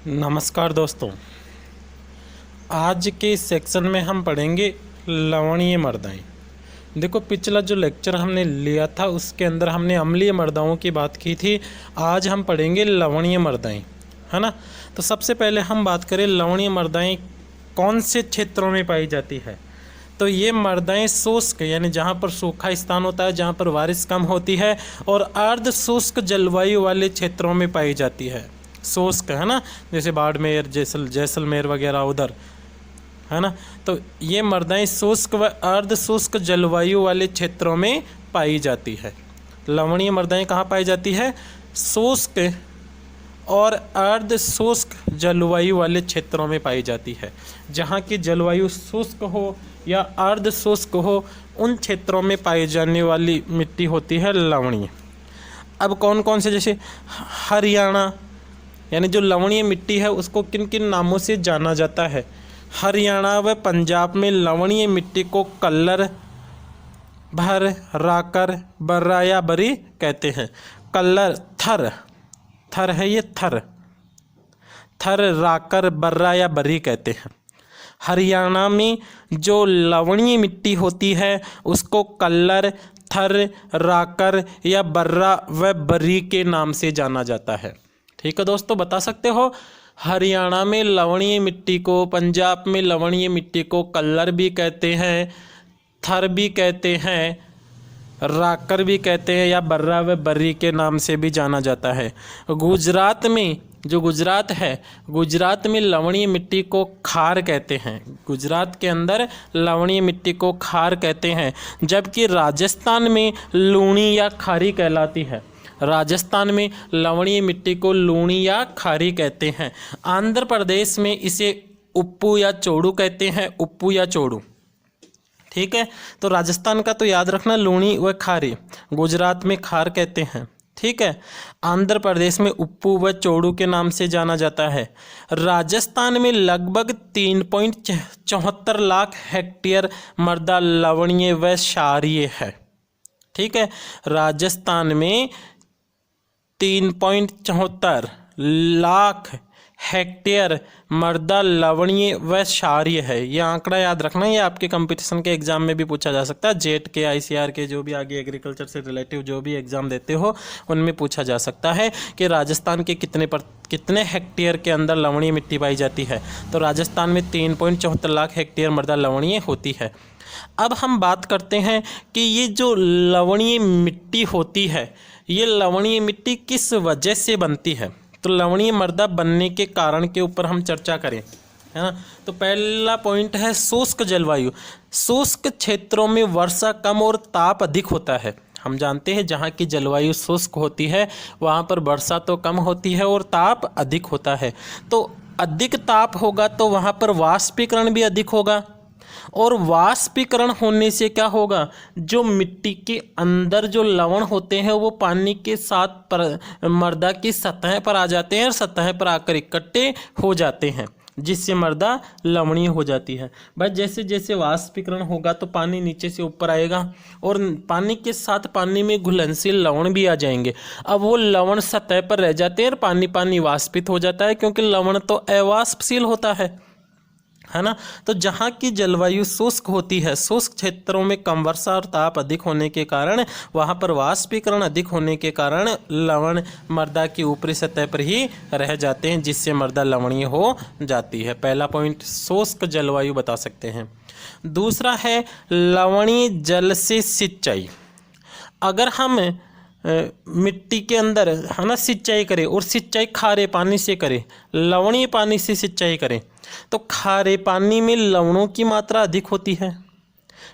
नमस्कार दोस्तों, आज के इस सेक्शन में हम पढ़ेंगे लवणीय मृदाएं। देखो, पिछला जो लेक्चर हमने लिया था उसके अंदर हमने अम्लीय मृदाओं की बात की थी। आज हम पढ़ेंगे लवणीय मृदाएं, है ना। तो सबसे पहले हम बात करें लवणीय मृदाएं कौन से क्षेत्रों में पाई जाती है। तो ये मृदाएं शुष्क यानी जहाँ पर सूखा स्थान होता है, जहाँ पर बारिश कम होती है, और अर्ध शुष्क जलवायु वाले क्षेत्रों में पाई जाती है। शुष्क है ना, जैसे बाड़मेर, जैसलमेर वगैरह उधर, है ना। तो ये मृदाएं शुष्क व अर्ध शुष्क जलवायु वाले क्षेत्रों में पाई जाती है। लवणीय मृदाएं कहाँ पाई जाती है? शुष्क और अर्ध शुष्क जलवायु वाले क्षेत्रों में पाई जाती है। जहाँ की जलवायु शुष्क हो या अर्ध शुष्क हो, उन क्षेत्रों में पाई जाने वाली मिट्टी होती है लवणीय। अब कौन कौन से, जैसे हरियाणा, यानी जो लवणीय मिट्टी है उसको किन किन नामों से जाना जाता है? हरियाणा व पंजाब में लवणीय मिट्टी को कल्लर, भर, राकर, बर्रा या बरी कहते हैं। कल्लर थर है, ये थर, राकर, बर्रा या बरी कहते हैं। हरियाणा में जो लवणीय मिट्टी होती है उसको कल्लर, थर, राकर या बर्रा व बरी के नाम से जाना जाता है। ठीक है दोस्तों, बता सकते हो हरियाणा में लवणीय मिट्टी को, पंजाब में लवणीय मिट्टी को कल्लर भी कहते हैं, थर भी कहते हैं, राकर भी कहते हैं, या बर्रा व बर्री के नाम से भी जाना जाता है। गुजरात में, जो गुजरात है, गुजरात में लवणीय मिट्टी को खार कहते हैं। गुजरात के अंदर लवणीय मिट्टी को खार कहते हैं, जबकि राजस्थान में लूणी या खारी कहलाती है। राजस्थान में लवणीय मिट्टी को लूणी या खारी कहते हैं। आंध्र प्रदेश में इसे उप्पू या चोड़ू कहते हैं, उप्पू या चोड़ू। ठीक है, तो राजस्थान का तो याद रखना लूणी व खारी, गुजरात में खार कहते हैं। ठीक है, आंध्र प्रदेश में उप्पू व चोड़ू के नाम से जाना जाता है। राजस्थान में लगभग 3.74 लाख हेक्टेयर मृदा लवणीय व क्षारीय है। ठीक है, राजस्थान में 3.74 लाख हेक्टेयर मृदा लवणीय व क्षारीय है। ये आंकड़ा याद रखना, ये आपके कंपटीशन के एग्जाम में भी पूछा जा सकता है। जेट के, आईसीआर के, जो भी आगे एग्रीकल्चर से रिलेटिव जो भी एग्जाम देते हो उनमें पूछा जा सकता है कि राजस्थान के कितने हेक्टेयर के अंदर लवणीय मिट्टी पाई जाती है। तो राजस्थान में 3.74 लाख हेक्टेयर मृदा लवणीय होती है। अब हम बात करते हैं कि ये जो लवणीय मिट्टी होती है, ये लवणीय मिट्टी किस वजह से बनती है। तो लवणीय मृदा बनने के कारण के ऊपर हम चर्चा करें, है ना। तो पहला पॉइंट है शुष्क जलवायु। शुष्क क्षेत्रों में वर्षा कम और ताप अधिक होता है। हम जानते हैं जहाँ की जलवायु शुष्क होती है वहाँ पर वर्षा तो कम होती है और ताप अधिक होता है। तो अधिक ताप होगा तो वहाँ पर वाष्पीकरण भी अधिक होगा, और वाष्पीकरण होने से क्या होगा, जो मिट्टी के अंदर जो लवण होते हैं वो पानी के साथ मृदा की सतह पर आ जाते हैं और सतह पर आकर इकट्ठे हो जाते हैं, जिससे मृदा लवणीय हो जाती है। भाई जैसे जैसे वाष्पीकरण होगा तो पानी नीचे से ऊपर आएगा और पानी के साथ पानी में घुलनशील लवण भी आ जाएंगे। अब वो लवण सतह पर रह जाते हैं और पानी पानी वाष्पित हो जाता है, क्योंकि लवण तो अवाष्पशील होता है ना। तो जहाँ की जलवायु शुष्क होती है, शुष्क क्षेत्रों में कम वर्षा और ताप अधिक होने के कारण वहाँ पर वाष्पीकरण अधिक होने के कारण लवण मृदा की ऊपरी सतह पर ही रह जाते हैं, जिससे मृदा लवणीय हो जाती है। पहला पॉइंट शुष्क जलवायु बता सकते हैं। दूसरा है लवणीय जल से सिंचाई। अगर हम मिट्टी के अंदर, है ना, सिंचाई करें और सिंचाई खारे पानी से करें, लवणीय पानी से सिंचाई करें, तो खारे पानी में लवणों की मात्रा अधिक होती है।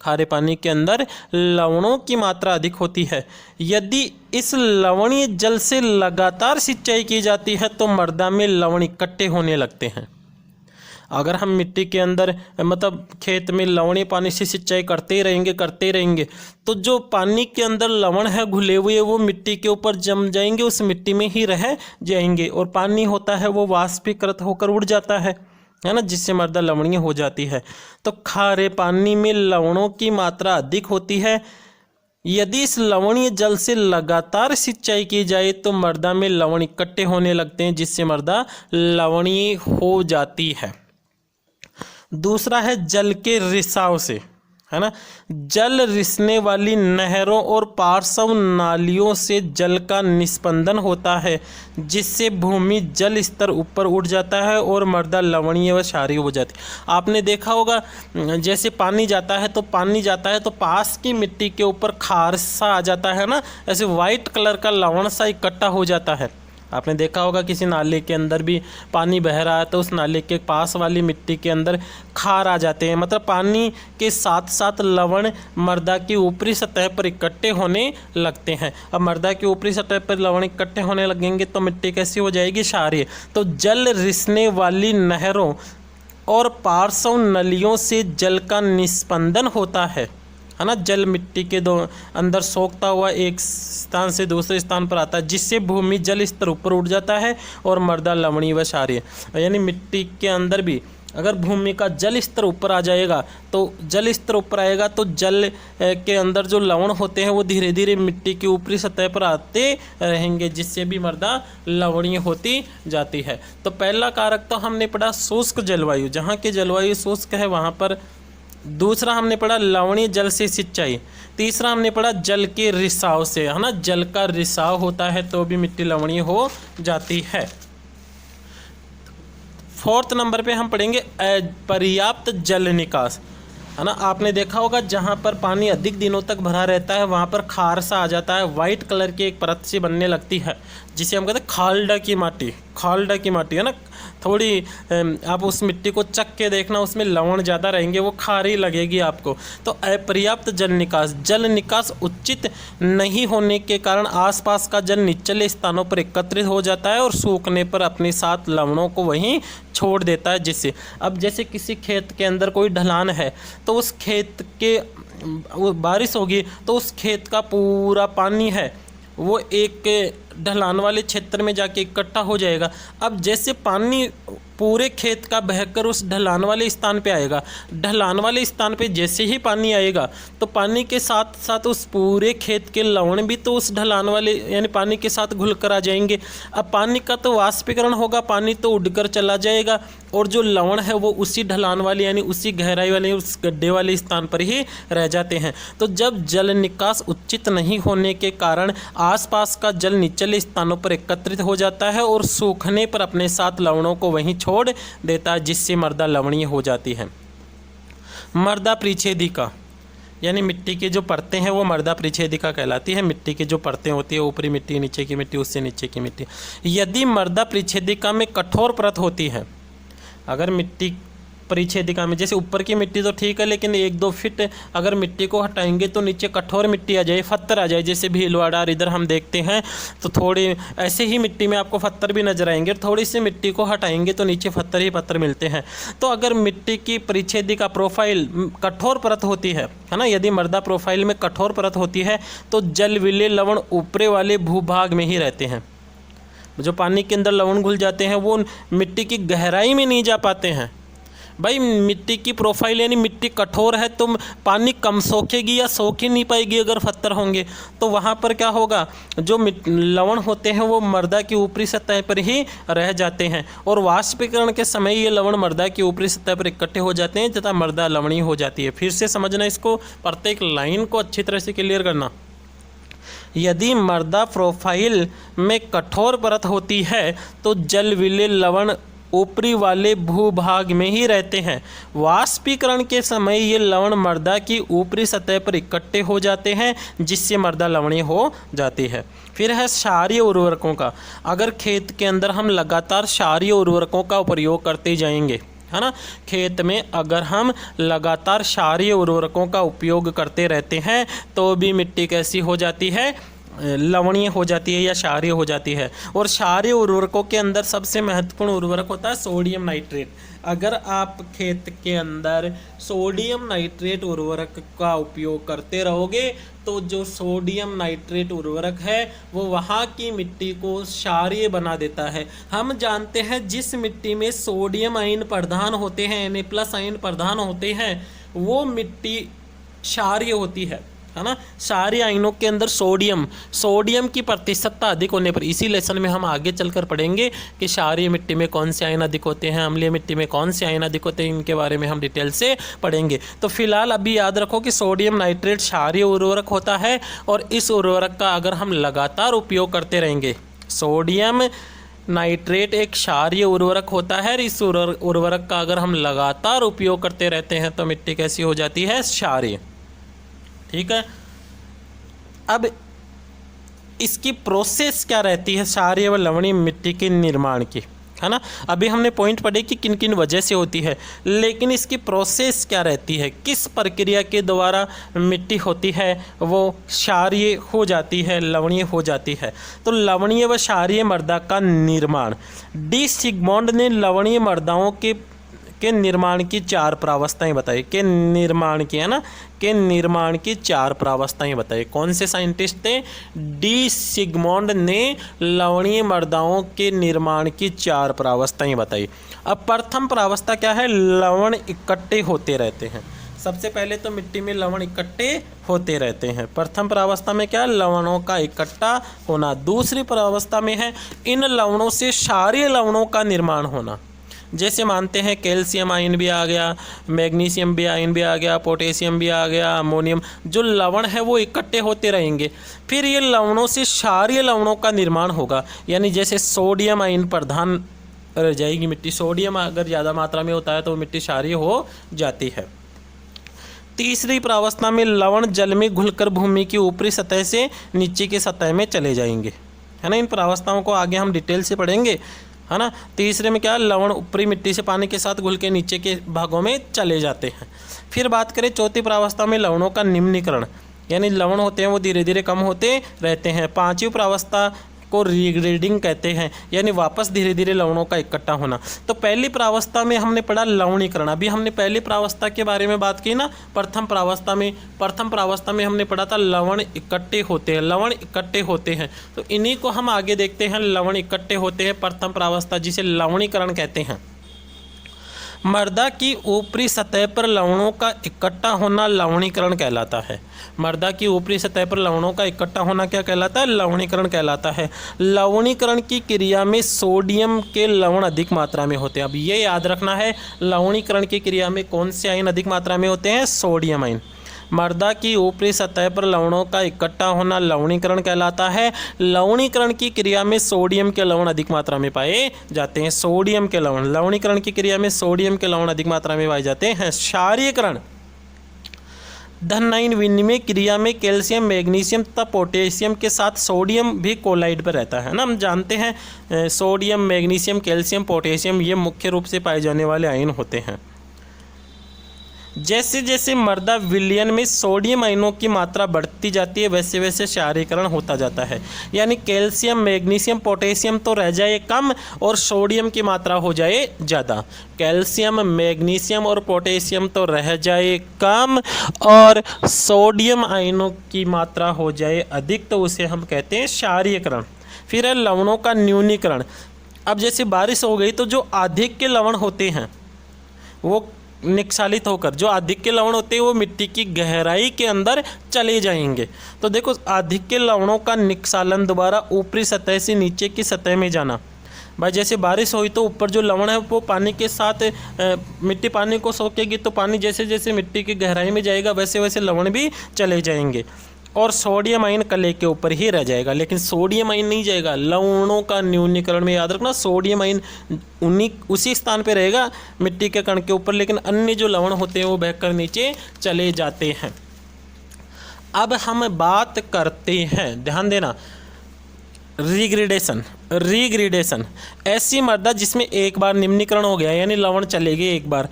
खारे पानी के अंदर लवणों की मात्रा अधिक होती है। यदि इस लवणीय जल से लगातार सिंचाई की जाती है तो मृदा में लवण इकट्ठे होने लगते हैं। अगर हम मिट्टी के अंदर, मतलब खेत में लवणीय पानी से सिंचाई करते ही रहेंगे तो जो पानी के अंदर लवण है घुले हुए वो मिट्टी के ऊपर जम जाएंगे, उस मिट्टी में ही रह जाएंगे, और पानी होता है वो वाष्पीकृत होकर उड़ जाता है ना, जिससे मृदा लवणीय हो जाती है। तो खारे पानी में लवणों की मात्रा अधिक होती है यदि इस लवणीय जल से लगातार सिंचाई की जाए तो मृदा में लवण इकट्ठे होने लगते हैं, जिससे मृदा लवणीय हो जाती है। दूसरा है जल के रिसाव से, है ना। जल रिसने वाली नहरों और पार्श्व नालियों से जल का निस्पंदन होता है, जिससे भूमि जल स्तर ऊपर उठ जाता है और मृदा लवणीय व क्षारीय हो जाती है। आपने देखा होगा जैसे पानी जाता है तो पास की मिट्टी के ऊपर खार सा आ जाता है ना, ऐसे वाइट कलर का लवण सा इकट्ठा हो जाता है। आपने देखा होगा किसी नाले के अंदर भी पानी बह रहा है तो उस नाले के पास वाली मिट्टी के अंदर खार आ जाते हैं, मतलब पानी के साथ साथ लवण मृदा की ऊपरी सतह पर इकट्ठे होने लगते हैं। अब मृदा की ऊपरी सतह पर लवण इकट्ठे होने लगेंगे तो मिट्टी कैसी हो जाएगी? क्षारीय। तो जल रिसने वाली नहरों और पार्श्व नलियों से जल का निस्पंदन होता है ना। जल मिट्टी के अंदर सोखता हुआ एक स्थान से दूसरे स्थान पर आता है, जिससे भूमि जल स्तर ऊपर उठ जाता है और मृदा लवणीय व क्षारीय। यानी मिट्टी के अंदर भी अगर भूमि का जल स्तर ऊपर आ जाएगा तो जल स्तर ऊपर आएगा तो जल के अंदर जो लवण होते हैं वो धीरे धीरे मिट्टी की ऊपरी सतह पर आते रहेंगे, जिससे भी मृदा लवणीय होती जाती है। तो पहला कारक तो हमने पढ़ा शुष्क जलवायु, जहाँ की जलवायु शुष्क है वहाँ पर। दूसरा हमने पढ़ा लवणीय जल से सिंचाई। तीसरा हमने पढ़ा जल के रिसाव से, है ना। जल का रिसाव होता है तो भी मिट्टी लवणीय हो जाती है। फोर्थ नंबर पे हम पढ़ेंगे पर्याप्त जल निकास, है ना। आपने देखा होगा जहाँ पर पानी अधिक दिनों तक भरा रहता है वहाँ पर खार सा आ जाता है, वाइट कलर की एक परत सी बनने लगती है, जिसे हम कहते हैं खाल्डा की माटी। खाल्डा की माटी, है ना। थोड़ी आप उस मिट्टी को चख के देखना, उसमें लवण ज़्यादा रहेंगे, वो खारी लगेगी आपको। तो अपर्याप्त जल निकास, जल निकास उचित नहीं होने के कारण आसपास का जल निचले स्थानों पर एकत्रित हो जाता है और सूखने पर अपने साथ लवणों को वहीं छोड़ देता है। जिससे अब जैसे किसी खेत के अंदर कोई ढलान है तो उस खेत के बारिश होगी तो उस खेत का पूरा पानी है वो एक ढलान वाले क्षेत्र में जाके इकट्ठा हो जाएगा। अब जैसे पानी पूरे खेत का बहकर उस ढलान वाले स्थान पे आएगा, ढलान वाले स्थान पे जैसे ही पानी आएगा तो पानी के साथ साथ उस पूरे खेत के लवण भी तो उस ढलान वाले यानी पानी के साथ घुलकर आ जाएंगे। अब पानी का तो वाष्पीकरण होगा, पानी तो उड़कर चला जाएगा और जो लवण है वो उसी ढलान वाले यानी उसी गहराई वाले उस गड्ढे वाले स्थान पर ही रह जाते हैं। तो जब जल निकास उचित नहीं होने के कारण आसपास का जल निचले स्थानों पर एकत्रित हो जाता है और सूखने पर अपने साथ लवणों को वहीं छोड़ देता है, जिससे मृदा लवणीय हो जाती है। मृदा परिच्छेदिका यानी मिट्टी की जो परतें हैं वो मृदा परिच्छेदिका कहलाती है। मिट्टी की जो परतें होती है, ऊपरी मिट्टी, नीचे की मिट्टी, उससे नीचे की मिट्टी। यदि मृदा परिच्छेदिका में कठोर परत होती है, अगर मिट्टी परिच्छेदिका में जैसे ऊपर की मिट्टी तो ठीक है लेकिन 1-2 फीट अगर मिट्टी को हटाएंगे तो नीचे कठोर मिट्टी आ जाए, पत्थर आ जाए, जैसे भीलवाड़ा इधर हम देखते हैं तो थोड़ी ऐसे ही मिट्टी में आपको पत्थर भी नजर आएंगे। थोड़ी सी मिट्टी को हटाएंगे तो नीचे पत्थर ही पत्थर मिलते हैं। तो अगर मिट्टी की परिच्छेदिका प्रोफाइल कठोर परत होती है ना, यदि मृदा प्रोफाइल में कठोर परत होती है तो जल विलेय लवण ऊपरी वाले भूभाग में ही रहते हैं। जो पानी के अंदर लवण घुल जाते हैं वो मिट्टी की गहराई में नहीं जा पाते हैं। भाई मिट्टी की प्रोफाइल यानी मिट्टी कठोर है तो पानी कम सोखेगी या सोख ही नहीं पाएगी अगर पत्थर होंगे। तो वहाँ पर क्या होगा, जो लवण होते हैं वो मृदा की ऊपरी सतह पर ही रह जाते हैं और वाष्पीकरण के समय ये लवण मृदा की ऊपरी सतह पर इकट्ठे हो जाते हैं तथा मृदा लवणीय हो जाती है। फिर से समझना इसको, प्रत्येक लाइन को अच्छी तरह से क्लियर करना। यदि मृदा प्रोफाइल में कठोर परत होती है तो जल विलेय लवण ऊपरी वाले भूभाग में ही रहते हैं। वाष्पीकरण के समय ये लवण मृदा की ऊपरी सतह पर इकट्ठे हो जाते हैं, जिससे मृदा लवणीय हो जाती है। फिर है क्षारीय उर्वरकों का। अगर खेत के अंदर हम लगातार क्षारीय उर्वरकों का प्रयोग करते जाएंगे, है ना, खेत में अगर हम लगातार क्षारीय उर्वरकों का उपयोग करते रहते हैं तो भी मिट्टी कैसी हो जाती है, लवणीय हो जाती है या क्षारीय हो जाती है। और क्षारीय उर्वरकों के अंदर सबसे महत्वपूर्ण उर्वरक होता है सोडियम नाइट्रेट। अगर आप खेत के अंदर सोडियम नाइट्रेट उर्वरक का उपयोग करते रहोगे तो जो सोडियम नाइट्रेट उर्वरक है वो वहाँ की मिट्टी को क्षारीय बना देता है। हम जानते हैं जिस मिट्टी में सोडियम आयन प्रधान होते हैं, Na+ आयन प्रधान होते हैं, वो मिट्टी क्षारीय होती है। है ना। क्षारीय आयनों के अंदर सोडियम की प्रतिशतता अधिक होने पर, इसी लेसन में हम आगे चलकर पढ़ेंगे कि क्षारीय मिट्टी में कौन से आयन अधिक होते हैं, अम्लीय मिट्टी में कौन से आयन अधिक होते हैं, इनके बारे में हम डिटेल से पढ़ेंगे। तो फिलहाल अभी याद रखो कि सोडियम नाइट्रेट क्षारीय उर्वरक होता है और इस उर्वरक का अगर हम लगातार उपयोग करते रहेंगे, सोडियम नाइट्रेट एक क्षारीय उर्वरक होता है, इस उर्वरक का अगर हम लगातार उपयोग करते रहते हैं तो मिट्टी कैसी हो जाती है, क्षारीय। ठीक है। अब इसकी प्रोसेस क्या रहती है क्षारीय व लवणीय मिट्टी के निर्माण की, है ना। अभी हमने पॉइंट पढ़े कि किन किन वजह से होती है, लेकिन इसकी प्रोसेस क्या रहती है, किस प्रक्रिया के द्वारा मिट्टी होती है वो क्षारीय हो जाती है, लवणीय हो जाती है। तो लवणीय व क्षारीय मृदा का निर्माण, डी सिगमोंड ने लवणीय मृदाओं के निर्माण की 4 प्रावस्थाएं बताई, के निर्माण की, है ना, के निर्माण की 4 प्रावस्थाएं बताई। कौन से साइंटिस्ट थे, डी सिगमोंड ने लवणीय मृदाओं के निर्माण की 4 प्रावस्थाएं बताई। अब प्रथम प्रावस्था क्या है, लवण इकट्ठे होते रहते हैं। सबसे पहले तो मिट्टी में लवण इकट्ठे होते रहते हैं। प्रथम प्रावस्था में क्या, लवणों का इकट्ठा होना। दूसरी प्रावस्था में है इन लवणों से क्षारीय लवणों का निर्माण होना। जैसे मानते हैं कैल्शियम आयन भी आ गया, मैग्नीशियम भी आयन भी आ गया, पोटेशियम भी आ गया, अमोनियम, जो लवण है वो इकट्ठे होते रहेंगे। फिर ये लवणों से क्षारीय लवणों का निर्माण होगा, यानी जैसे सोडियम आयन प्रधान रह जाएगी मिट्टी, सोडियम अगर ज़्यादा मात्रा में होता है तो मिट्टी क्षारीय हो जाती है। तीसरी प्रावस्था में लवण जल में घुलकर भूमि की ऊपरी सतह से नीचे की सतह में चले जाएंगे, है ना। इन प्रावस्थाओं को आगे हम डिटेल से पढ़ेंगे, है ना। तीसरे में क्या, लवण ऊपरी मिट्टी से पानी के साथ घुल के नीचे के भागों में चले जाते हैं। फिर बात करें चौथी प्रावस्था में लवणों का निम्नीकरण, यानी लवण होते हैं वो धीरे धीरे कम होते रहते हैं। पांचवी प्रावस्था को रीग्रेडिंग कहते हैं, यानी वापस धीरे धीरे लवणों का इकट्ठा होना। तो पहली प्रावस्था में हमने पढ़ा लवणीकरण, अभी हमने पहली प्रावस्था के बारे में बात की ना, प्रथम प्रावस्था में हमने पढ़ा था लवण इकट्ठे होते हैं, लवण इकट्ठे होते हैं। तो इन्हीं को हम आगे देखते हैं, लवण इकट्ठे होते हैं, प्रथम प्रावस्था, जिसे लवणीकरण कहते हैं। मृदा की ऊपरी सतह पर लवणों का इकट्ठा होना लवणीकरण कहलाता है। मृदा की ऊपरी सतह पर लवणों का इकट्ठा होना क्या कहलाता है, लवणीकरण कहलाता है। लवणीकरण की क्रिया में सोडियम के लवण अधिक मात्रा में होते हैं। अब ये याद रखना है, लवणीकरण की क्रिया में कौन से आयन अधिक मात्रा में होते हैं, सोडियम आयन। मृदा की ऊपरी सतह पर लवणों का इकट्ठा होना लवणीकरण कहलाता है। लवणीकरण की क्रिया में सोडियम के लवण अधिक मात्रा में पाए जाते हैं। सोडियम के लवण, लवणीकरण की क्रिया में सोडियम के लवण अधिक मात्रा में पाए जाते हैं। क्षारीयकरण, धन आयन विनिमय क्रिया में कैल्शियम, मैग्नीशियम तथा पोटेशियम के साथ सोडियम भी कोलाइड पर रहता है ना। हम जानते हैं सोडियम, मैग्नीशियम, कैल्शियम, पोटेशियम ये मुख्य रूप से पाए जाने वाले आयन होते हैं। जैसे जैसे मृदा विलयन में सोडियम आयनों की मात्रा बढ़ती जाती है वैसे वैसे क्षारीकरण होता जाता है, यानी कैल्शियम, मैग्नीशियम, पोटेशियम तो रह जाए कम और सोडियम की मात्रा हो जाए ज़्यादा। कैल्शियम, मैग्नीशियम और पोटेशियम तो रह जाए कम और सोडियम आयनों की मात्रा हो जाए अधिक, तो उसे हम कहते हैं क्षारीयकरण। फिर है लवणों का न्यूनीकरण। अब जैसे बारिश हो गई तो जो अधिक के लवण होते हैं वो निक्षालित होकर, जो अधिक के लवण होते हैं वो मिट्टी की गहराई के अंदर चले जाएंगे। तो देखो, अधिक के लवणों का निक्षालन द्वारा ऊपरी सतह से नीचे की सतह में जाना। भाई जैसे बारिश हुई तो ऊपर जो लवण है वो पानी के साथ मिट्टी पानी को सोखेगी, तो पानी जैसे जैसे मिट्टी की गहराई में जाएगा वैसे वैसे लवण भी चले जाएंगे और सोडियम आयन कले के ऊपर ही रह जाएगा, लेकिन सोडियम आयन नहीं जाएगा। लवणों का न्यूनीकरण में याद रखना, सोडियम आयन उसी स्थान पे रहेगा मिट्टी के कण के ऊपर, लेकिन अन्य जो लवण होते हैं वो बहकर नीचे चले जाते हैं। अब हम बात करते हैं, ध्यान देना, रीग्रेडेशन। ऐसी मृदा जिसमें एक बार निम्नीकरण हो गया, यानी लवण चले गए एक बार,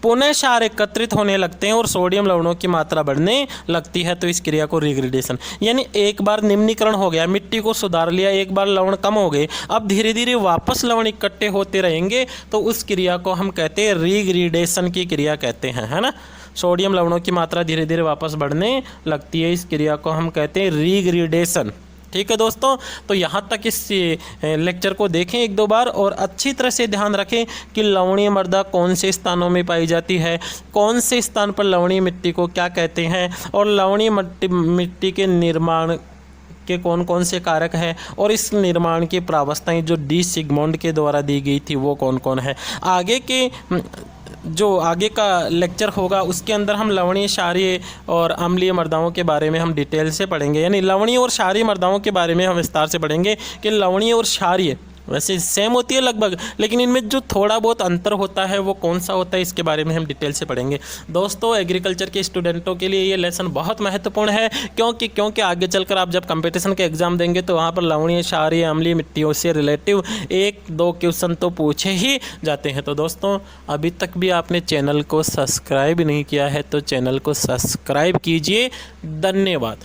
पुनः क्षार एकत्रित होने लगते हैं और सोडियम लवणों की मात्रा बढ़ने लगती है, तो इस क्रिया को रीग्रेडेशन, यानी एक बार निम्नीकरण हो गया, मिट्टी को सुधार लिया, एक बार लवण कम हो गए, अब धीरे धीरे वापस लवण इकट्ठे होते रहेंगे, तो उस क्रिया को हम कहते हैं रीग्रेडेशन की क्रिया कहते हैं, है ना। सोडियम लवणों की मात्रा धीरे धीरे वापस बढ़ने लगती है, इस क्रिया को हम कहते हैं रीग्रेडेशन। ठीक है दोस्तों, तो यहाँ तक इस लेक्चर को देखें एक दो बार और अच्छी तरह से ध्यान रखें कि लवणीय मृदा कौन से स्थानों में पाई जाती है, कौन से स्थान पर लवणीय मिट्टी को क्या कहते हैं, और लवणीय मिट्टी के निर्माण के कौन कौन से कारक हैं, और इस निर्माण की प्रावस्थाएं जो डी सिगमंड के द्वारा दी गई थी वो कौन कौन है। आगे के जो आगे का लेक्चर होगा उसके अंदर हम लवणीय, क्षारीय और अम्लीय मृदाओं के बारे में हम डिटेल से पढ़ेंगे, यानी लवणीय और क्षारीय मृदाओं के बारे में हम विस्तार से पढ़ेंगे कि लवणीय और क्षारीय वैसे सेम होती है लगभग, लेकिन इनमें जो थोड़ा बहुत अंतर होता है वो कौन सा होता है, इसके बारे में हम डिटेल से पढ़ेंगे। दोस्तों, एग्रीकल्चर के स्टूडेंटों के लिए ये लेसन बहुत महत्वपूर्ण है, क्योंकि आगे चलकर आप जब कंपटीशन के एग्जाम देंगे तो वहाँ पर लवणीय, क्षारीय, अम्लीय मिट्टियों से रिलेटिव 1-2 क्वेश्चन तो पूछे ही जाते हैं। तो दोस्तों, अभी तक भी आपने चैनल को सब्सक्राइब नहीं किया है तो चैनल को सब्सक्राइब कीजिए। धन्यवाद।